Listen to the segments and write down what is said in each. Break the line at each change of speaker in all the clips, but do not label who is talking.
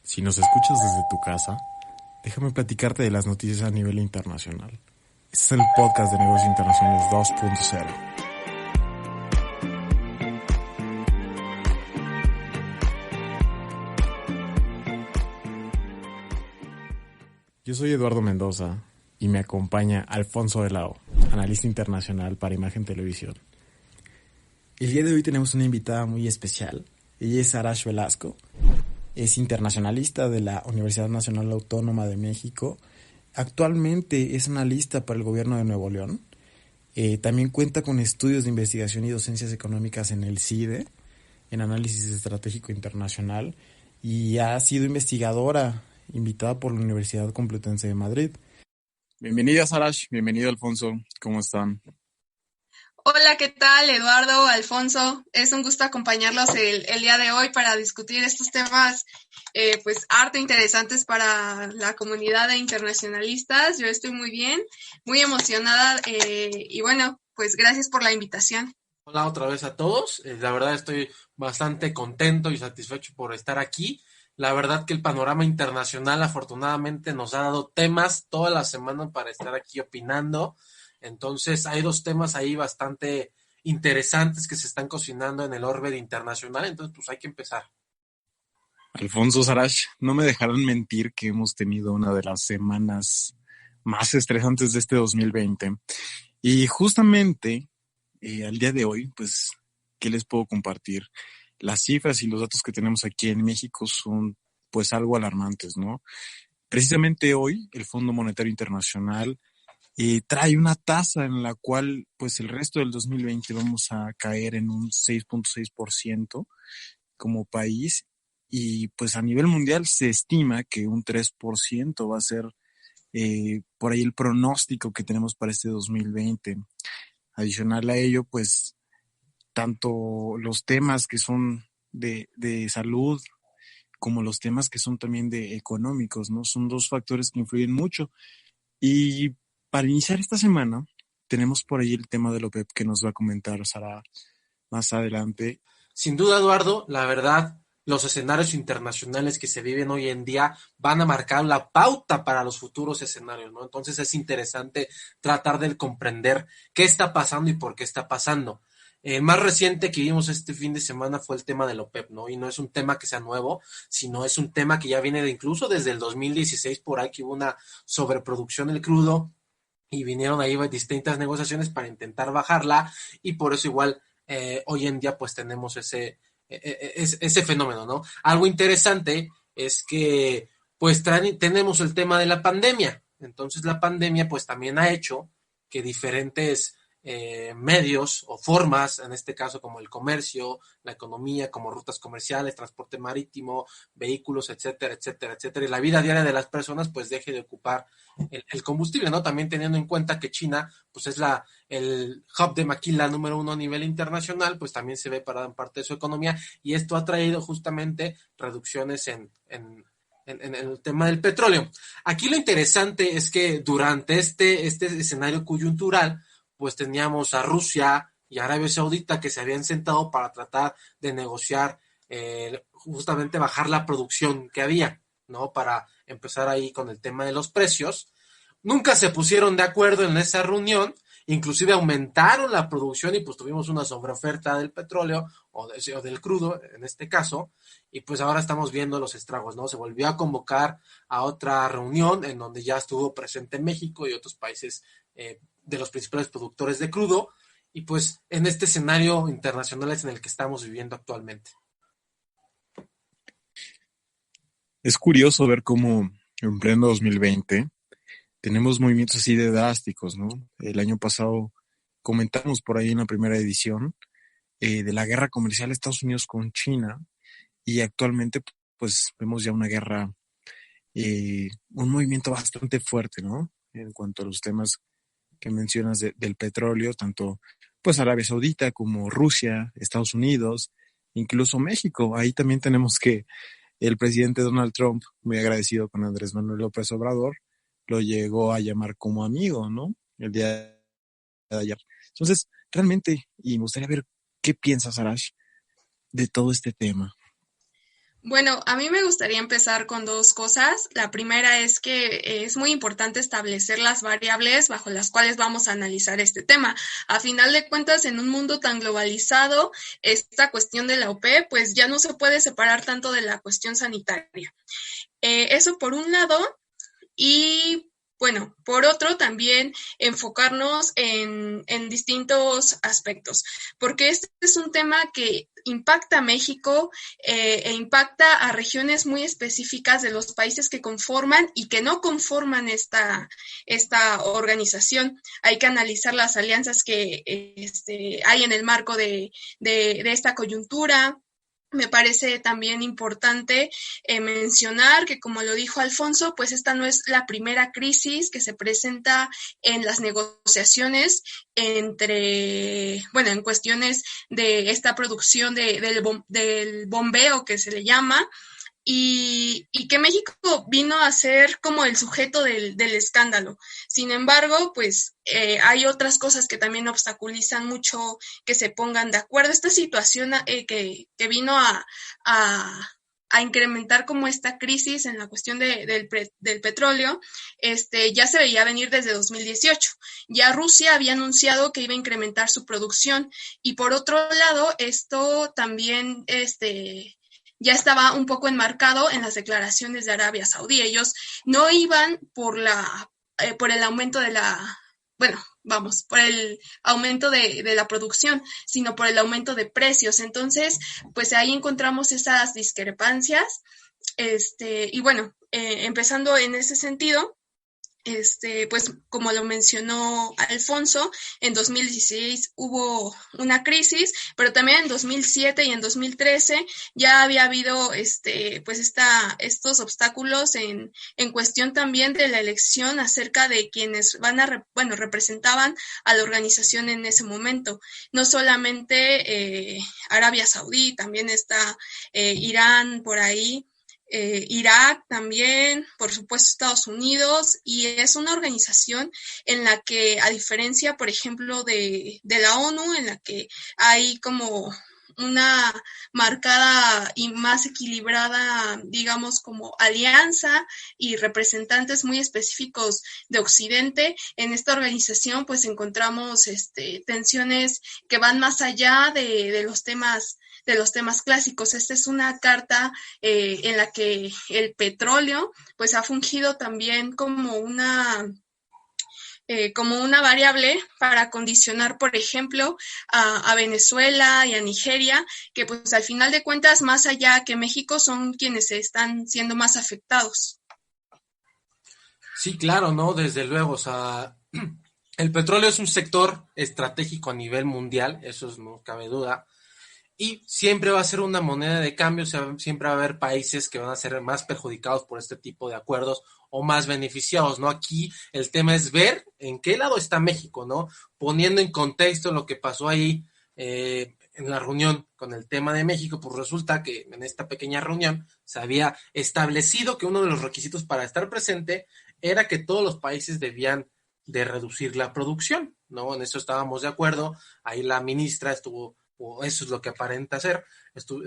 Si nos escuchas desde tu casa, déjame platicarte de las noticias a nivel internacional. Este es el podcast de Negocios Internacionales 2.0. Yo soy Eduardo Mendoza y me acompaña Alfonso de Lao, analista internacional para Imagen Televisión. El día de hoy tenemos una invitada muy especial. Ella es Arash Velasco. Es internacionalista de la Universidad Nacional Autónoma de México. Actualmente es analista para el gobierno de Nuevo León. También cuenta con estudios de investigación y docencias económicas en el CIDE, en análisis estratégico internacional, y ha sido investigadora invitada por la Universidad Complutense de Madrid. Bienvenida, Arash. Bienvenido, Alfonso. ¿Cómo están?
Hola, ¿qué tal, Eduardo, Alfonso? Es un gusto acompañarlos el día de hoy para discutir estos temas pues harto interesantes para la comunidad de internacionalistas. Yo estoy muy bien, muy emocionada y bueno, pues gracias por la invitación.
Hola otra vez a todos. La verdad estoy bastante contento y satisfecho por estar aquí. La verdad que el panorama internacional afortunadamente nos ha dado temas toda la semana para estar aquí opinando. Entonces hay dos temas ahí bastante interesantes que se están cocinando en el orbe internacional. Entonces pues hay que empezar.
Alfonso, Arash, no me dejarán mentir que hemos tenido una de las semanas más estresantes de este 2020. Y justamente al día de hoy, pues, ¿qué les puedo compartir? Las cifras y los datos que tenemos aquí en México son pues algo alarmantes, ¿no? Precisamente hoy el Fondo Monetario Internacional trae una tasa en la cual pues el resto del 2020 vamos a caer en un 6.6% como país, y pues a nivel mundial se estima que un 3% va a ser por ahí el pronóstico que tenemos para este 2020. Adicional a ello, pues tanto los temas que son de salud como los temas que son también de económicos, ¿no? Son dos factores que influyen mucho. Y para iniciar esta semana, tenemos por ahí el tema de la OPEP que nos va a comentar Sara más adelante.
Sin duda, Eduardo, la verdad, los escenarios internacionales que se viven hoy en día van a marcar la pauta para los futuros escenarios, ¿no? Entonces es interesante tratar de comprender qué está pasando y por qué está pasando. El más reciente que vimos este fin de semana fue el tema del OPEP, ¿no? Y no es un tema que sea nuevo, sino es un tema que ya viene de incluso desde el 2016 por ahí que hubo una sobreproducción del crudo y vinieron ahí distintas negociaciones para intentar bajarla y por eso igual hoy en día pues tenemos ese fenómeno, ¿no? Algo interesante es que pues tenemos el tema de la pandemia, entonces la pandemia pues también ha hecho que diferentes medios o formas, en este caso como el comercio, la economía, como rutas comerciales, transporte marítimo, vehículos, etcétera, etcétera, etcétera, y la vida diaria de las personas pues deje de ocupar el combustible, ¿no? También teniendo en cuenta que China pues es el hub de maquila número 1 a nivel internacional, pues también se ve parada en parte de su economía y esto ha traído justamente reducciones en el tema del petróleo. Aquí lo interesante es que durante este escenario coyuntural, pues teníamos a Rusia y Arabia Saudita que se habían sentado para tratar de negociar justamente bajar la producción que había, ¿no? Para empezar ahí con el tema de los precios. Nunca se pusieron de acuerdo en esa reunión, inclusive aumentaron la producción y pues tuvimos una sobreoferta del petróleo o del crudo en este caso, y pues ahora estamos viendo los estragos, ¿no? Se volvió a convocar a otra reunión en donde ya estuvo presente México y otros países de los principales productores de crudo, y pues en este escenario internacional es en el que estamos viviendo actualmente.
Es curioso ver cómo en pleno 2020 tenemos movimientos así de drásticos, ¿no? El año pasado comentamos por ahí en la primera edición de la guerra comercial de Estados Unidos con China, y actualmente pues vemos ya una guerra, un movimiento bastante fuerte, ¿no? En cuanto a los temas que mencionas del petróleo, tanto pues Arabia Saudita como Rusia, Estados Unidos, incluso México. Ahí también tenemos que el presidente Donald Trump, muy agradecido con Andrés Manuel López Obrador, lo llegó a llamar como amigo, ¿no? El día de ayer. Entonces, realmente, y me gustaría ver qué piensas, Arash, de todo este tema.
Bueno, a mí me gustaría empezar con dos cosas. La primera es que es muy importante establecer las variables bajo las cuales vamos a analizar este tema. A final de cuentas, en un mundo tan globalizado, esta cuestión de la OP, pues ya no se puede separar tanto de la cuestión sanitaria. Eso por un lado. Y bueno, por otro, también enfocarnos en distintos aspectos, porque este es un tema que impacta a México e impacta a regiones muy específicas de los países que conforman y que no conforman esta organización. Hay que analizar las alianzas que hay en el marco de esta coyuntura. Me parece también importante mencionar que, como lo dijo Alfonso, pues esta no es la primera crisis que se presenta en las negociaciones en cuestiones de esta producción del bombeo que se le llama, y que México vino a ser como el sujeto del escándalo. Sin embargo, pues hay otras cosas que también obstaculizan mucho que se pongan de acuerdo. Esta situación que vino a incrementar como esta crisis en la cuestión del petróleo, ya se veía venir desde 2018. Ya Rusia había anunciado que iba a incrementar su producción, y por otro lado, esto también ya estaba un poco enmarcado en las declaraciones de Arabia Saudí. Ellos no iban por el aumento por el aumento de la producción, sino por el aumento de precios. Entonces, pues ahí encontramos esas discrepancias. Y bueno, empezando en ese sentido, pues como lo mencionó Alfonso, en 2016 hubo una crisis, pero también en 2007 y en 2013 ya había habido estos obstáculos en cuestión también de la elección acerca de quienes representaban a la organización en ese momento. No solamente Arabia Saudí, también está Irán por ahí, Irak también, por supuesto Estados Unidos, y es una organización en la que, a diferencia, por ejemplo, de la ONU, en la que hay como una marcada y más equilibrada, digamos, como alianza y representantes muy específicos de Occidente, en esta organización pues encontramos tensiones que van más allá de los temas clásicos. Esta es una carta en la que el petróleo pues ha fungido también como una variable para condicionar, por ejemplo, a Venezuela y a Nigeria, que pues al final de cuentas, más allá que México, son quienes están siendo más afectados.
Sí, claro, ¿no? Desde luego, o sea, el petróleo es un sector estratégico a nivel mundial, eso no cabe duda. Y siempre va a ser una moneda de cambio, o sea, siempre va a haber países que van a ser más perjudicados por este tipo de acuerdos o más beneficiados, ¿no? Aquí el tema es ver en qué lado está México, ¿no? Poniendo en contexto lo que pasó ahí en la reunión con el tema de México, pues resulta que en esta pequeña reunión se había establecido que uno de los requisitos para estar presente era que todos los países debían de reducir la producción, ¿no? En eso estábamos de acuerdo, ahí la ministra estuvo, o eso es lo que aparenta ser,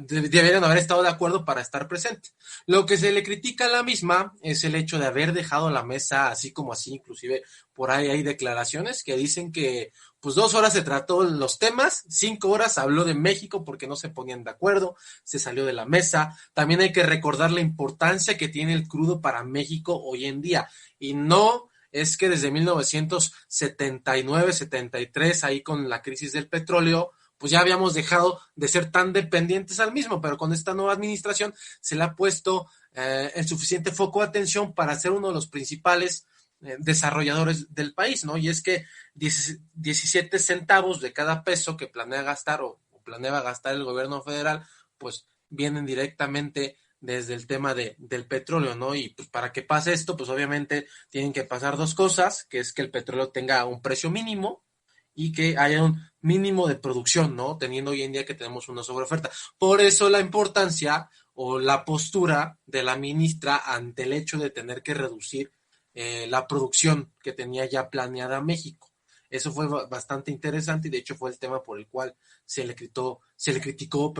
deberían haber estado de acuerdo para estar presente. Lo que se le critica a la misma es el hecho de haber dejado la mesa así como así, inclusive por ahí hay declaraciones que dicen que pues 2 horas se trató los temas, 5 horas habló de México porque no se ponían de acuerdo, se salió de la mesa. También hay que recordar la importancia que tiene el crudo para México hoy en día, y no es que desde 1979, 73, ahí con la crisis del petróleo, pues ya habíamos dejado de ser tan dependientes al mismo, pero con esta nueva administración se le ha puesto el suficiente foco de atención para ser uno de los principales desarrolladores del país, ¿no? Y es que 17 centavos de cada peso que planea gastar o planeaba gastar el gobierno federal, pues vienen directamente desde el tema del petróleo, ¿no? Y pues para que pase esto, pues obviamente tienen que pasar 2 cosas, que es que el petróleo tenga un precio mínimo y que haya un mínimo de producción, ¿no? Teniendo hoy en día que tenemos una sobreoferta. Por eso la importancia o la postura de la ministra ante el hecho de tener que reducir la producción que tenía ya planeada México. Eso fue bastante interesante y de hecho fue el tema por el cual se le criticó,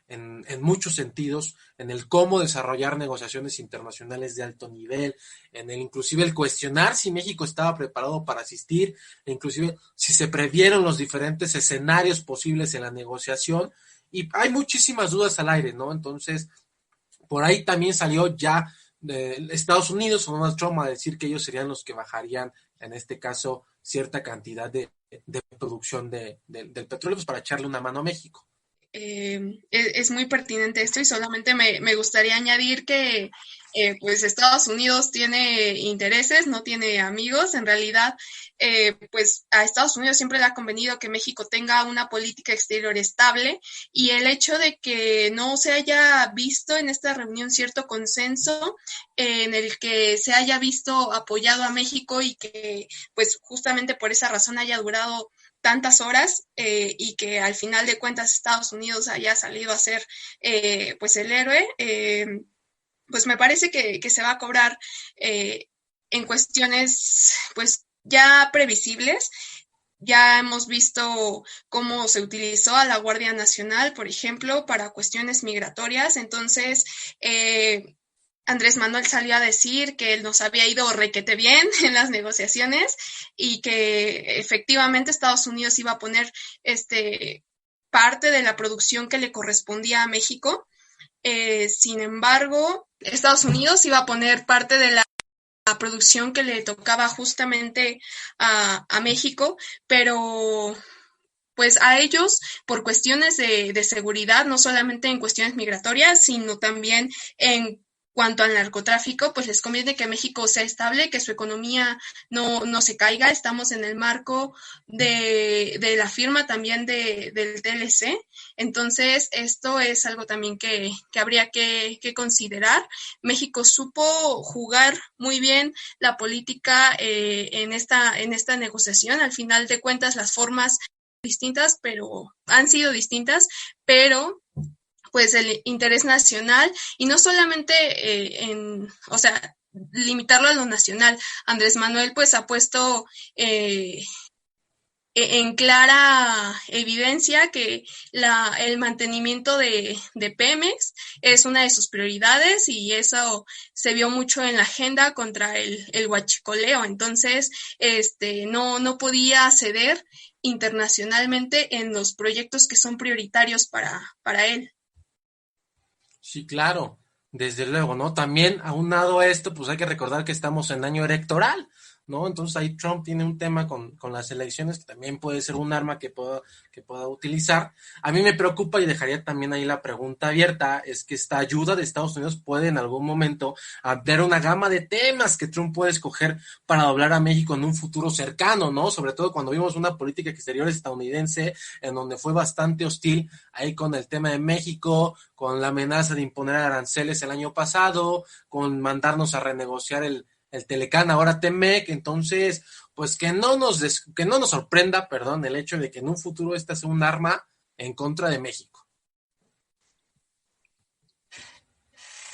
en muchos sentidos, en el cómo desarrollar negociaciones internacionales de alto nivel, en el inclusive el cuestionar si México estaba preparado para asistir, e inclusive si se previeron los diferentes escenarios posibles en la negociación, y hay muchísimas dudas al aire, ¿no? Entonces, por ahí también salió ya de Estados Unidos o Donald Trump a decir que ellos serían los que bajarían, en este caso, cierta cantidad de producción del petróleo, pues para echarle una mano a México.
Es muy pertinente esto y solamente me gustaría añadir que pues Estados Unidos tiene intereses, no tiene amigos. En realidad, pues a Estados Unidos siempre le ha convenido que México tenga una política exterior estable, y el hecho de que no se haya visto en esta reunión cierto consenso en el que se haya visto apoyado a México, y que pues justamente por esa razón haya durado tantas horas, y que al final de cuentas Estados Unidos haya salido a ser pues el héroe, pues me parece que se va a cobrar en cuestiones pues ya previsibles. Ya hemos visto cómo se utilizó a la Guardia Nacional, por ejemplo, para cuestiones migratorias. Entonces, Andrés Manuel salió a decir que él nos había ido requete bien en las negociaciones y que efectivamente Estados Unidos iba a poner parte de la producción que le correspondía a México. Sin embargo, Estados Unidos iba a poner parte de la producción que le tocaba justamente a México, pero pues a ellos, por cuestiones de seguridad, no solamente en cuestiones migratorias, sino también en cuanto al narcotráfico, pues les conviene que México sea estable, que su economía no se caiga. Estamos en el marco de la firma también del TLC. Entonces, esto es algo también que habría que considerar. México supo jugar muy bien la política en esta negociación. Al final de cuentas, las formas distintas, pero han sido distintas, pero pues el interés nacional, y no solamente limitarlo a lo nacional. Andrés Manuel pues ha puesto en clara evidencia que el mantenimiento de Pemex es una de sus prioridades, y eso se vio mucho en la agenda contra el huachicoleo. Entonces, no podía ceder internacionalmente en los proyectos que son prioritarios para él.
Sí, claro, desde luego, ¿no? También aunado a esto, pues hay que recordar que estamos en año electoral, ¿no? Entonces ahí Trump tiene un tema con las elecciones que también puede ser un arma que pueda utilizar. A mí me preocupa, y dejaría también ahí la pregunta abierta, es que esta ayuda de Estados Unidos puede en algún momento haber una gama de temas que Trump puede escoger para doblar a México en un futuro cercano, ¿no? Sobre todo cuando vimos una política exterior estadounidense en donde fue bastante hostil ahí con el tema de México, con la amenaza de imponer aranceles el año pasado, con mandarnos a renegociar el Telecán, ahora Temec. Entonces, pues que no nos sorprenda, el hecho de que en un futuro esta sea un arma en contra de México.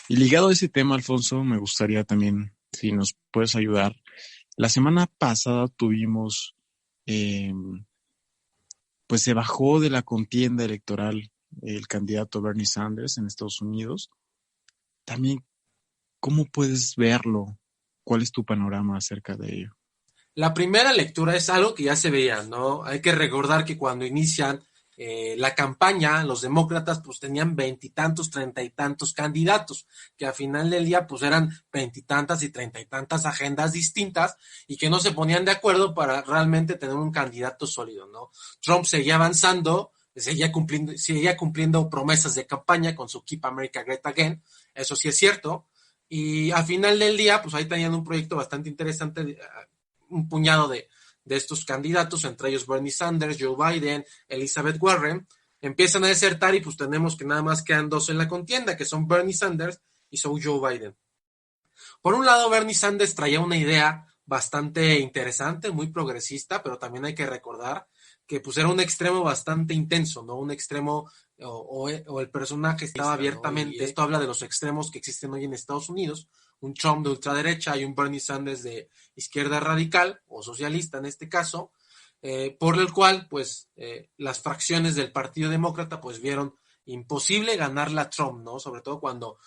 Y ligado a ese tema, Alfonso, me gustaría también, si nos puedes ayudar. La semana pasada tuvimos, pues se bajó de la contienda electoral el candidato Bernie Sanders en Estados Unidos. También, ¿cómo puedes verlo? ¿Cuál es tu panorama acerca de ello?
La primera lectura es algo que ya se veía, ¿no? Hay que recordar que cuando inician la campaña, los demócratas pues tenían 20 y tantos, 30 y tantos candidatos, que al final del día pues eran 20 y tantas y 30 y tantas agendas distintas, y que no se ponían de acuerdo para realmente tener un candidato sólido, ¿no? Trump seguía avanzando, seguía cumpliendo promesas de campaña con su Keep America Great Again, eso sí es cierto, y al final del día pues ahí tenían un proyecto bastante interesante, un puñado de estos candidatos, entre ellos Bernie Sanders, Joe Biden, Elizabeth Warren, empiezan a desertar, y pues tenemos que nada más quedan dos en la contienda, que son Bernie Sanders y son Joe Biden. Por un lado, Bernie Sanders traía una idea bastante interesante, muy progresista, pero también hay que recordar que pues era un extremo bastante intenso, ¿no? Un extremo o el personaje estaba abiertamente, ¿no? Esto habla de los extremos que existen hoy en Estados Unidos, un Trump de ultraderecha y un Bernie Sanders de izquierda radical o socialista en este caso, por el cual pues las fracciones del Partido Demócrata pues vieron imposible ganarle a Trump, ¿no? Sobre todo cuando